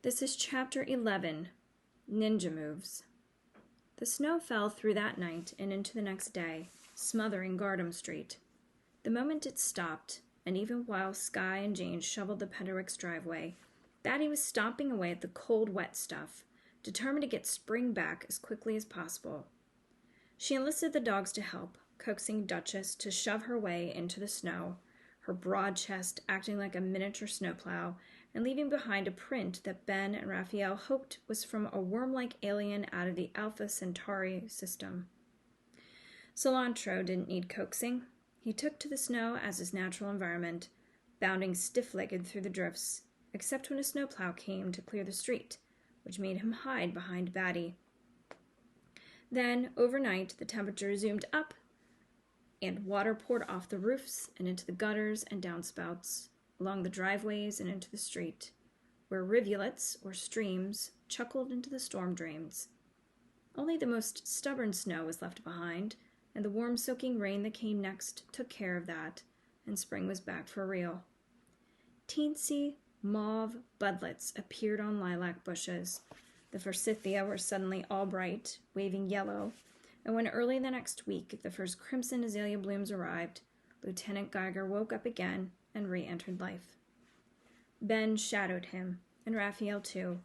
This is Chapter 11, Ninja Moves. The snow fell through that night and into the next day, smothering Gardam Street. The moment it stopped, and even while Skye and Jane shoveled the Penderwicks driveway, Batty was stomping away at the cold, wet stuff, determined to get spring back as quickly as possible. She enlisted the dogs to help, coaxing Duchess to shove her way into the snow, her broad chest acting like a miniature snowplow, and leaving behind a print that Ben and Raphael hoped was from a worm-like alien out of the Alpha Centauri system. Cilantro didn't need coaxing. He took to the snow as his natural environment, bounding stiff-legged through the drifts, except when a snowplow came to clear the street, which made him hide behind Batty. Then, overnight, the temperature zoomed up, and water poured off the roofs and into the gutters and downspouts, along the driveways and into the street, where rivulets, or streams, chuckled into the storm drains. Only the most stubborn snow was left behind, and the warm soaking rain that came next took care of that, and spring was back for real. Teensy, mauve budlets appeared on lilac bushes. The forsythia were suddenly all bright, waving yellow, and when early the next week the first crimson azalea blooms arrived, Lieutenant Geiger woke up again and re-entered life. Ben shadowed him, and Raphael too,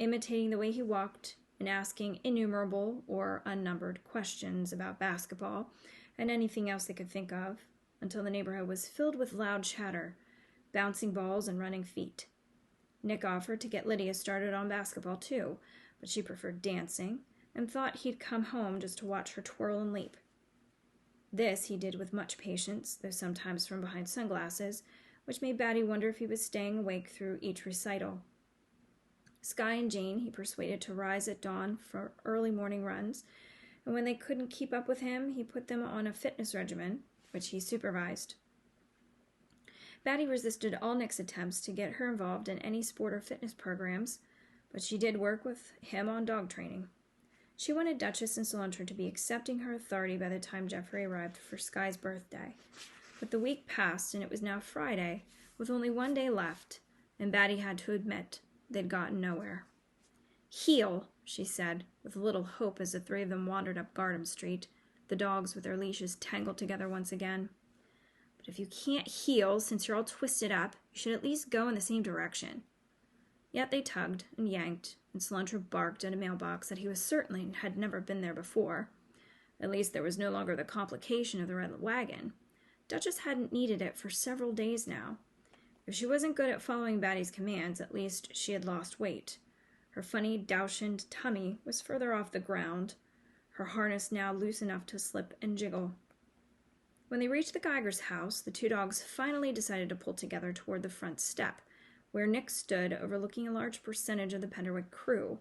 imitating the way he walked and asking innumerable or unnumbered questions about basketball and anything else they could think of, until the neighborhood was filled with loud chatter, bouncing balls and running feet. Nick offered to get Lydia started on basketball too, but she preferred dancing and thought he'd come home just to watch her twirl and leap. This he did with much patience, though sometimes from behind sunglasses, which made Batty wonder if he was staying awake through each recital. Skye and Jane he persuaded to rise at dawn for early morning runs, and when they couldn't keep up with him, he put them on a fitness regimen, which he supervised. Batty resisted all Nick's attempts to get her involved in any sport or fitness programs, but she did work with him on dog training. She wanted Duchess and Cilantro to be accepting her authority by the time Geoffrey arrived for Skye's birthday. But the week passed, and it was now Friday, with only one day left, and Batty had to admit they'd gotten nowhere. "Heel," she said, with little hope as the three of them wandered up Gardam Street, the dogs with their leashes tangled together once again. "But if you can't heel, since you're all twisted up, you should at least go in the same direction." Yet they tugged and yanked, and Cilantro barked at a mailbox that he was certain had never been there before. At least there was no longer the complication of the red wagon. Duchess hadn't needed it for several days now. If she wasn't good at following Batty's commands, at least she had lost weight. Her funny, dowshined tummy was further off the ground, her harness now loose enough to slip and jiggle. When they reached the Geiger's house, the two dogs finally decided to pull together toward the front step, where Nick stood overlooking a large percentage of the Penderwick crew.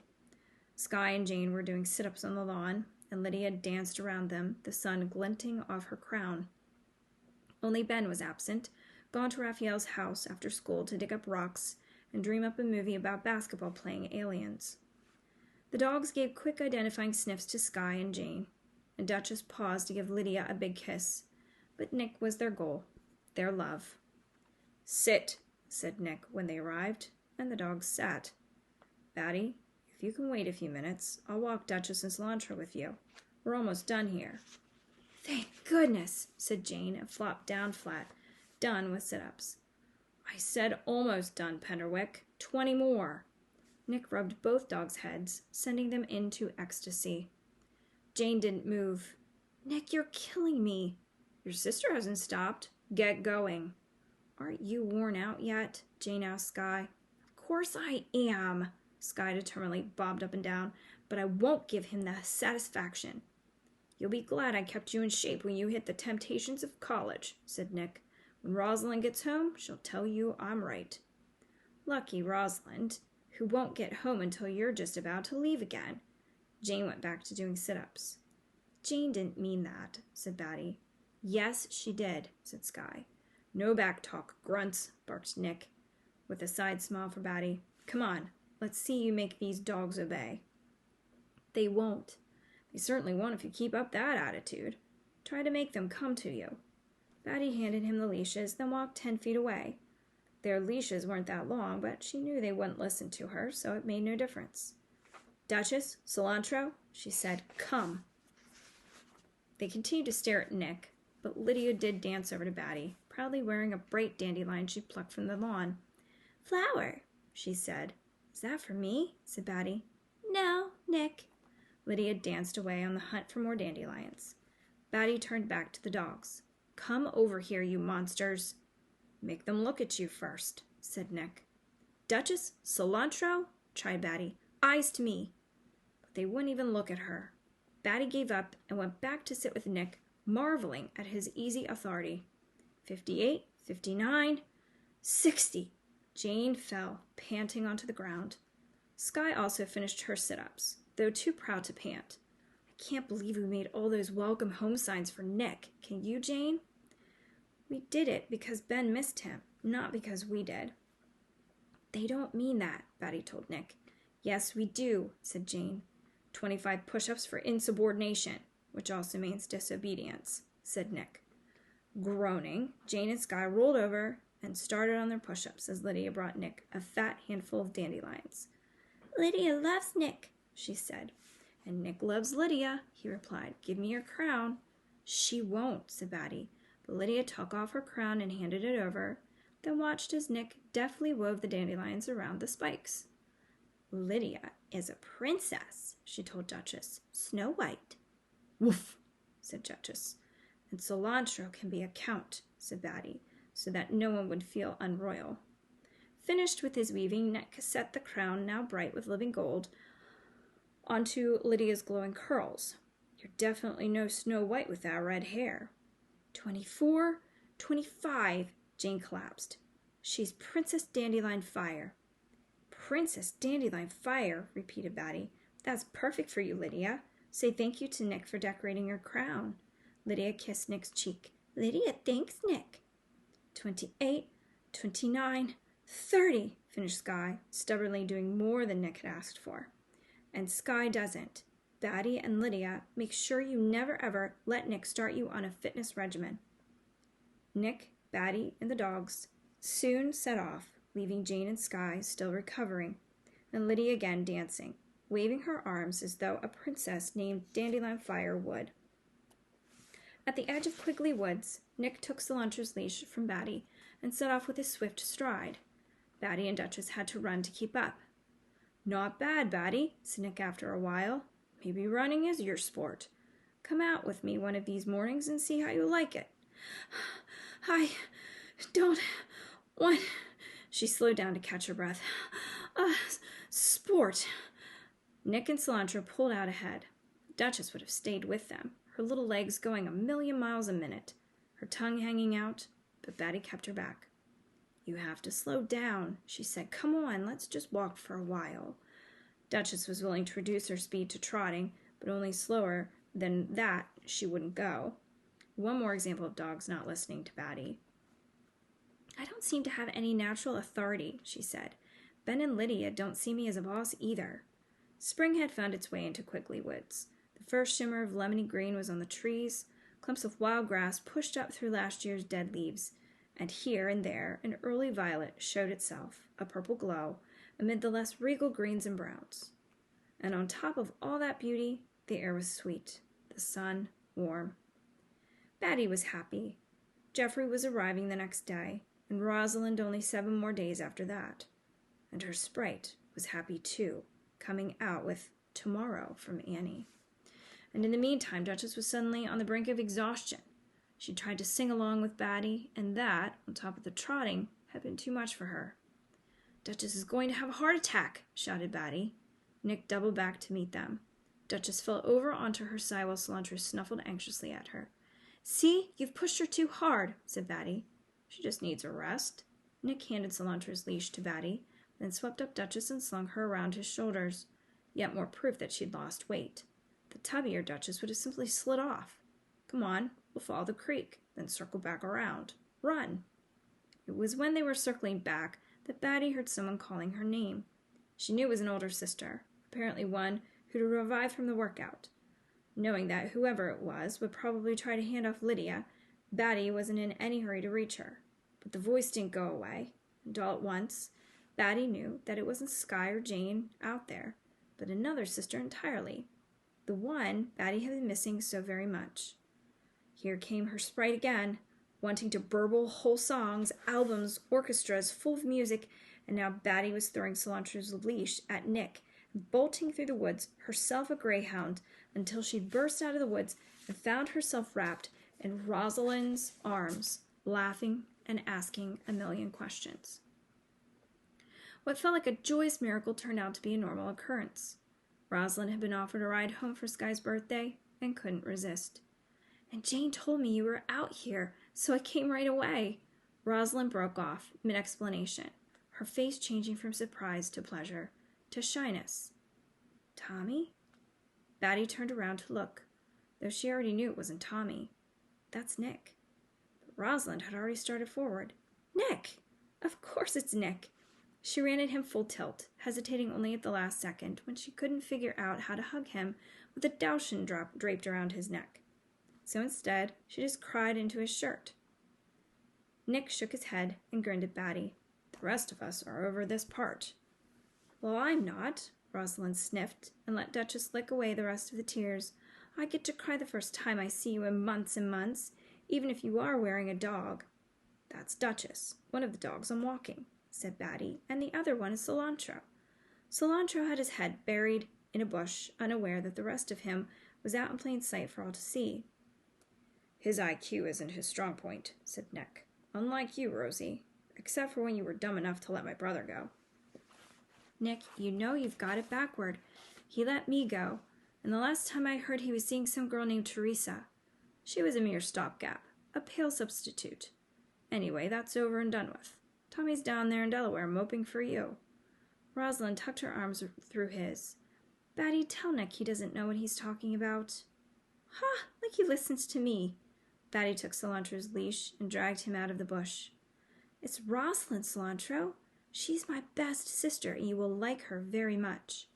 Skye and Jane were doing sit-ups on the lawn, and Lydia danced around them, the sun glinting off her crown. Only Ben was absent, gone to Raphael's house after school to dig up rocks and dream up a movie about basketball-playing aliens. The dogs gave quick identifying sniffs to Skye and Jane, and Duchess paused to give Lydia a big kiss, but Nick was their goal, their love. "Sit," said Nick when they arrived, and the dogs sat. "Batty, if you can wait a few minutes, I'll walk Duchess and Cilantro with you. We're almost done here." "Thank goodness," said Jane, and flopped down flat, done with sit-ups. "I said almost done, Penderwick. 20 more." Nick rubbed both dogs' heads, sending them into ecstasy. Jane didn't move. "Nick, you're killing me." "Your sister hasn't stopped. Get going." "Aren't you worn out yet?" Jane asked Skye. "Of course I am," Skye determinedly bobbed up and down, "but I won't give him the satisfaction." "You'll be glad I kept you in shape when you hit the temptations of college," said Nick. "When Rosalind gets home, she'll tell you I'm right." "Lucky Rosalind, who won't get home until you're just about to leave again." Jane went back to doing sit-ups. "Jane didn't mean that," said Batty. "Yes, she did," said Skye. "No back talk, grunts," barked Nick, with a side smile for Batty. "Come on, let's see you make these dogs obey." "They won't. They certainly won't if you keep up that attitude. Try to make them come to you." Batty handed him the leashes, then walked 10 feet away. Their leashes weren't that long, but she knew they wouldn't listen to her, so it made no difference. "Duchess, Cilantro," she said, "come." They continued to stare at Nick, but Lydia did dance over to Batty, proudly wearing a bright dandelion she plucked from the lawn. "Flower," she said. "Is that for me?" said Batty. "No, Nick." Lydia danced away on the hunt for more dandelions. Batty turned back to the dogs. "Come over here, you monsters." "Make them look at you first," said Nick. "Duchess, Cilantro," tried Batty. "Eyes to me." But they wouldn't even look at her. Batty gave up and went back to sit with Nick, marveling at his easy authority. 58, 59, 60. Jane fell, panting onto the ground. Skye also finished her sit-ups, though too proud to pant. "I can't believe we made all those welcome home signs for Nick. Can you, Jane?" "We did it because Ben missed him, not because we did." "They don't mean that," Batty told Nick. "Yes, we do," said Jane. 25 push-ups for insubordination, which also means disobedience," said Nick. Groaning, Jane and Skye rolled over and started on their push-ups as Lydia brought Nick a fat handful of dandelions. "Lydia loves Nick," she said. "And Nick loves Lydia," he replied. "Give me your crown." "She won't," said Batty, but Lydia took off her crown and handed it over, then watched as Nick deftly wove the dandelions around the spikes. "Lydia is a princess," she told Duchess. "Snow White." "Woof," said Duchess. "And Cilantro can be a count," said Batty, so that no one would feel unroyal. Finished with his weaving, Nick set the crown, now bright with living gold, onto Lydia's glowing curls. "You're definitely no Snow White with that red hair." 24, 25, Jane collapsed. "She's Princess Dandelion Fire." "Princess Dandelion Fire," repeated Batty. "That's perfect for you, Lydia. Say thank you to Nick for decorating your crown." Lydia kissed Nick's cheek. "Lydia thanks Nick." 28, 29, 30, finished Skye, stubbornly doing more than Nick had asked for. And Skye doesn't. Batty and Lydia, make sure you never ever let Nick start you on a fitness regimen. Nick, Batty, and the dogs soon set off, leaving Jane and Skye still recovering, and Lydia again dancing, waving her arms as though a princess named Dandelion Fire would. At the edge of Quigley Woods, Nick took Cilantro's leash from Batty and set off with a swift stride. Batty and Duchess had to run to keep up. "Not bad, Batty," said Nick after a while. "Maybe running is your sport. Come out with me one of these mornings and see how you like it." "I don't want..." She slowed down to catch her breath. Sport." Nick and Cilantro pulled out ahead. Duchess would have stayed with them, her little legs going 1,000,000 miles a minute, her tongue hanging out, but Batty kept her back. "You have to slow down," she said. "Come on, let's just walk for a while." Duchess was willing to reduce her speed to trotting, but only slower than that she wouldn't go. One more example of dogs not listening to Batty. "I don't seem to have any natural authority," she said. "Ben and Lydia don't see me as a boss either." Spring had found its way into Quigley Woods. The first shimmer of lemony green was on the trees, clumps of wild grass pushed up through last year's dead leaves, and here and there an early violet showed itself, a purple glow, amid the less regal greens and browns. And on top of all that beauty, the air was sweet, the sun warm. Batty was happy. Geoffrey was arriving the next day, and Rosalind only 7 more days after that. And her sprite was happy too, coming out with "tomorrow" from Annie. And in the meantime, Duchess was suddenly on the brink of exhaustion. She tried to sing along with Batty, and that, on top of the trotting, had been too much for her. "Duchess is going to have a heart attack," shouted Batty. Nick doubled back to meet them. Duchess fell over onto her side while Cilantro snuffled anxiously at her. "See, you've pushed her too hard," said Batty. "She just needs a rest." Nick handed Cilantro's leash to Batty, then swept up Duchess and slung her around his shoulders, yet more proof that she'd lost weight. The tubbier Duchess would have simply slid off. "Come on, we'll follow the creek, then circle back around. Run!" It was when they were circling back that Batty heard someone calling her name. She knew it was an older sister, apparently one who'd revived from the workout. Knowing that whoever it was would probably try to hand off Lydia, Batty wasn't in any hurry to reach her. But the voice didn't go away, And all at once, Batty knew that it wasn't Skye or Jane out there, but another sister entirely, the one Batty had been missing so very much. Here came her sprite again, wanting to burble whole songs, albums, orchestras full of music, and now Batty was throwing Cilantro's leash at Nick, bolting through the woods, herself a greyhound, until she burst out of the woods and found herself wrapped in Rosalind's arms, laughing and asking a million questions. What felt like a joyous miracle turned out to be a normal occurrence. Rosalind had been offered a ride home for Skye's birthday and couldn't resist. "And Jane told me you were out here, so I came right away." Rosalind broke off mid-explanation, her face changing from surprise to pleasure to shyness. "Tommy?" Batty turned around to look, though she already knew it wasn't Tommy. "That's Nick." But Rosalind had already started forward. "Nick! Of course it's Nick!" She ran at him full tilt, hesitating only at the last second when she couldn't figure out how to hug him with a dowshin draped around his neck. So instead, she just cried into his shirt. Nick shook his head and grinned at Batty. "The rest of us are over this part." "Well, I'm not," Rosalind sniffed and let Duchess lick away the rest of the tears. "I get to cry the first time I see you in months and months, even if you are wearing a dog." "That's Duchess, one of the dogs I'm walking," said Batty, "and the other one is Cilantro." Cilantro had his head buried in a bush, unaware that the rest of him was out in plain sight for all to see. "His IQ isn't his strong point," said Nick. "Unlike you, Rosie, except for when you were dumb enough to let my brother go." "Nick, you know you've got it backward. He let me go, and the last time I heard he was seeing some girl named Teresa. She was a mere stopgap, a pale substitute. Anyway, that's over and done with. Tommy's down there in Delaware moping for you." Rosalind tucked her arms through his. "Batty, tell Nick he doesn't know what he's talking about." "Ha! Like he listens to me." Batty took Cilantro's leash and dragged him out of the bush. "It's Rosalind, Cilantro. She's my best sister, and you will like her very much."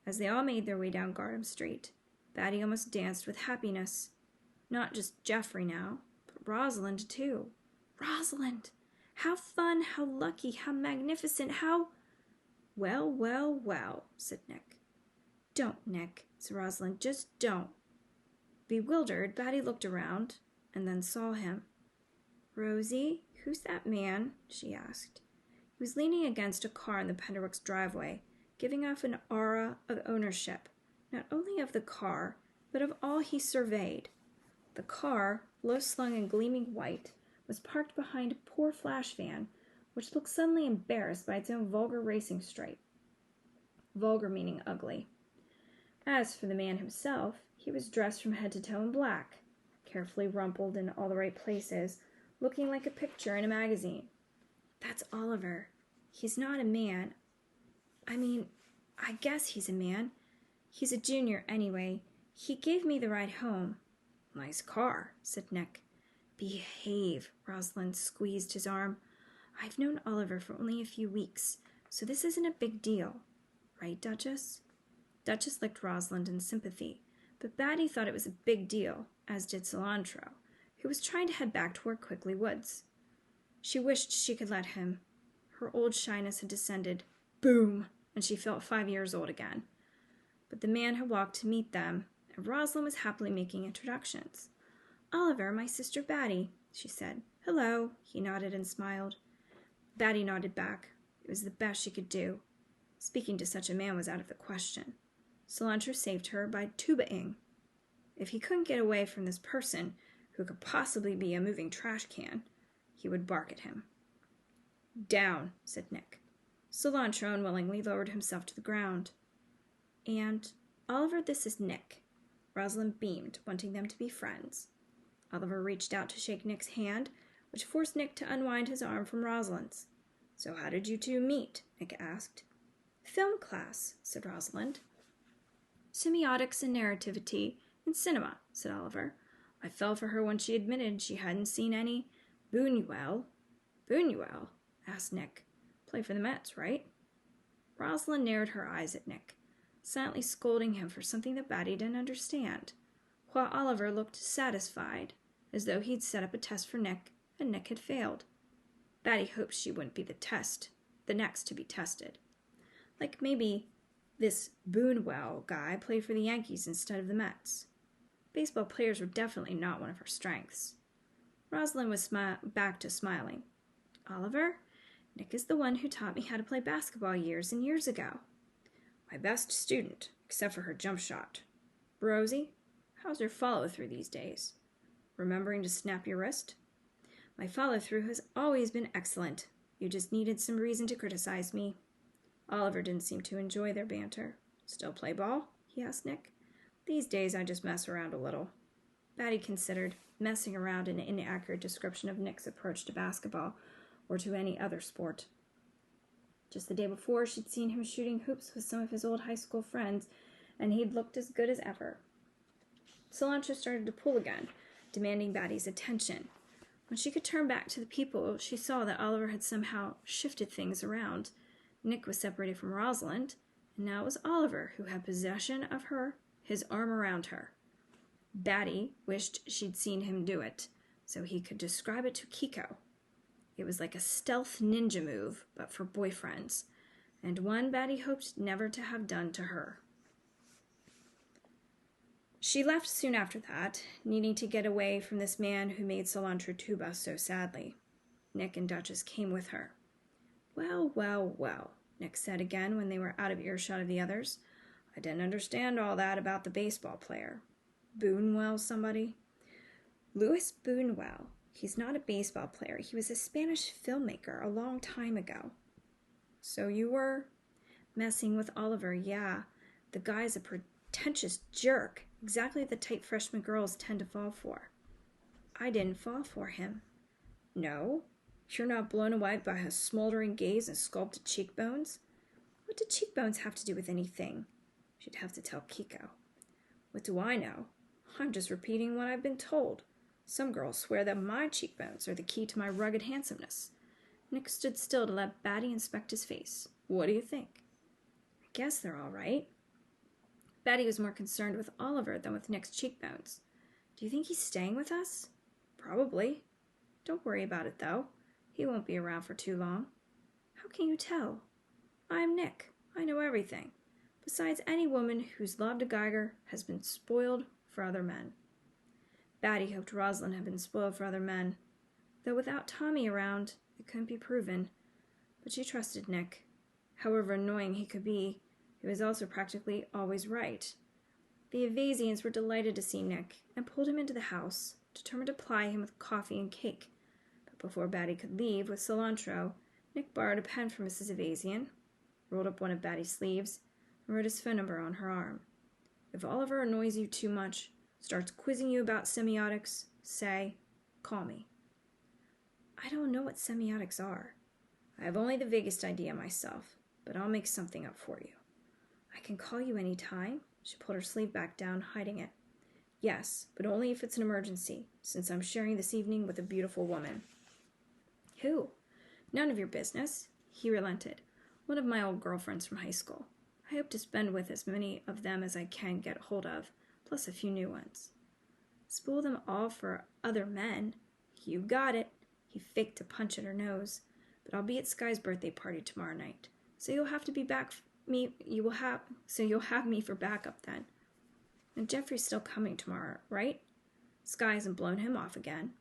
As they all made their way down Gardam Street, Batty almost danced with happiness. Not just Geoffrey now, but Rosalind too. Rosalind! How fun, how lucky, how magnificent, how— "Well, well, well," said Nick. "Don't, Nick," said Rosalind. "Just don't." Bewildered, Batty looked around and then saw him. "Rosie, who's that man?" she asked. He was leaning against a car in the Penderwicks driveway, giving off an aura of ownership, not only of the car, but of all he surveyed. The car, low-slung and gleaming white, was parked behind a poor flash van, which looked suddenly embarrassed by its own vulgar racing stripe. Vulgar meaning ugly. As for the man himself, he was dressed from head to toe in black, carefully rumpled in all the right places, looking like a picture in a magazine. "That's Oliver. He's not a man. I guess he's a man. He's a junior anyway. He gave me the ride home." "Nice car," said Nick. "Behave." Rosalind squeezed his arm. "I've known Oliver for only a few weeks, so this isn't a big deal. Right, Duchess?" Duchess licked Rosalind in sympathy, but Batty thought it was a big deal, as did Cilantro, who was trying to head back toward Quickley Woods. She wished she could let him. Her old shyness had descended. Boom! And she felt 5 years old again. But the man had walked to meet them, and Rosalind was happily making introductions. "Oliver, my sister Batty," she said. "Hello." He nodded and smiled. Batty nodded back. It was the best she could do. Speaking to such a man was out of the question. Cilantro saved her by tuba-ing. If he couldn't get away from this person, who could possibly be a moving trash can, he would bark at him. "Down," said Nick. Cilantro unwillingly lowered himself to the ground. "And, Oliver, this is Nick." Rosalind beamed, wanting them to be friends. Oliver reached out to shake Nick's hand, which forced Nick to unwind his arm from Rosalind's. "So how did you two meet?" Nick asked. "Film class," said Rosalind. "Semiotics and narrativity in cinema," said Oliver. "I fell for her when she admitted she hadn't seen any Buñuel." "Buñuel?" asked Nick. "Play for the Mets, right?" Rosalind narrowed her eyes at Nick, silently scolding him for something that Batty didn't understand, while Oliver looked satisfied, as though he'd set up a test for Nick, and Nick had failed. Batty hoped she wouldn't be the next to be tested. Like maybe this Boonwell guy played for the Yankees instead of the Mets. Baseball players were definitely not one of her strengths. Rosalind was back to smiling. Oliver, Nick is the one who taught me how to play basketball years and years ago. My best student, except for her jump shot. Rosie, how's your follow-through these days? Remembering to snap your wrist? My follow-through has always been excellent. You just needed some reason to criticize me. Oliver didn't seem to enjoy their banter. Still play ball? He asked Nick. These days I just mess around a little. Batty considered messing around an inaccurate description of Nick's approach to basketball or to any other sport. Just the day before, she'd seen him shooting hoops with some of his old high school friends, and he'd looked as good as ever. Cilantro started to pull again, demanding Batty's attention. When she could turn back to the people, she saw that Oliver had somehow shifted things around. Nick was separated from Rosalind, and now it was Oliver who had possession of her, his arm around her. Batty wished she'd seen him do it, so he could describe it to Kiko. It was like a stealth ninja move, but for boyfriends, and one Batty hoped never to have done to her. She left soon after that, needing to get away from this man who made Cilantro tuba so sadly. Nick and Duchess came with her. Well, well, well, Nick said again when they were out of earshot of the others. I didn't understand all that about the baseball player. Boonwell somebody? Louis Boonwell. He's not a baseball player. He was a Spanish filmmaker a long time ago. So you were? Messing with Oliver, yeah. The guy's a pretentious jerk. Exactly the type freshman girls tend to fall for. I didn't fall for him. No? You're not blown away by his smoldering gaze and sculpted cheekbones? What do cheekbones have to do with anything? She'd have to tell Kiko. What do I know? I'm just repeating what I've been told. Some girls swear that my cheekbones are the key to my rugged handsomeness. Nick stood still to let Batty inspect his face. What do you think? I guess they're all right. Batty was more concerned with Oliver than with Nick's cheekbones. Do you think he's staying with us? Probably. Don't worry about it, though. He won't be around for too long. How can you tell? I'm Nick. I know everything. Besides, any woman who's loved a Geiger has been spoiled for other men. Batty hoped Rosalind had been spoiled for other men, though without Tommy around, it couldn't be proven. But she trusted Nick. However annoying he could be, he was also practically always right. The Evasians were delighted to see Nick and pulled him into the house, determined to ply him with coffee and cake. But before Batty could leave with Cilantro, Nick borrowed a pen from Mrs. Evasian, rolled up one of Batty's sleeves, and wrote his phone number on her arm. If Oliver annoys you too much, starts quizzing you about semiotics, say, call me. I don't know what semiotics are. I have only the vaguest idea myself, but I'll make something up for you. I can call you any time. She pulled her sleeve back down, hiding it. Yes, but only if it's an emergency, since I'm sharing this evening with a beautiful woman. Who? None of your business. He relented. One of my old girlfriends from high school. I hope to spend with as many of them as I can get hold of, plus a few new ones. Spoil them all for other men. You got it. He faked a punch at her nose. But I'll be at Sky's birthday party tomorrow night, so you'll have me for backup then. And Jeffrey's still coming tomorrow, right? Sky hasn't blown him off again.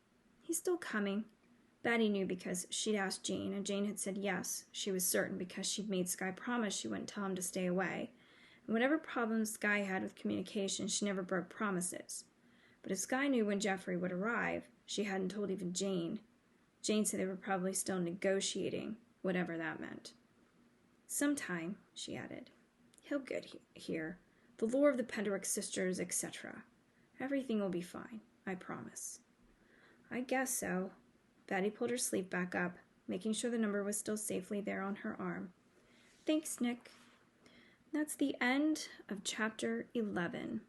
He's still coming. Batty knew because she'd asked Jane, and Jane had said yes. She was certain because she'd made Sky promise she wouldn't tell him to stay away. And whatever problems Sky had with communication, she never broke promises. But if Sky knew when Jeffrey would arrive, she hadn't told even Jane. Jane said they were probably still negotiating, whatever that meant. Sometime, she added, he'll get here. The lore of the Penderwicks sisters, etc. Everything will be fine, I promise. I guess so. Batty pulled her sleeve back up, making sure the number was still safely there on her arm. Thanks, Nick. That's the end of Chapter 11.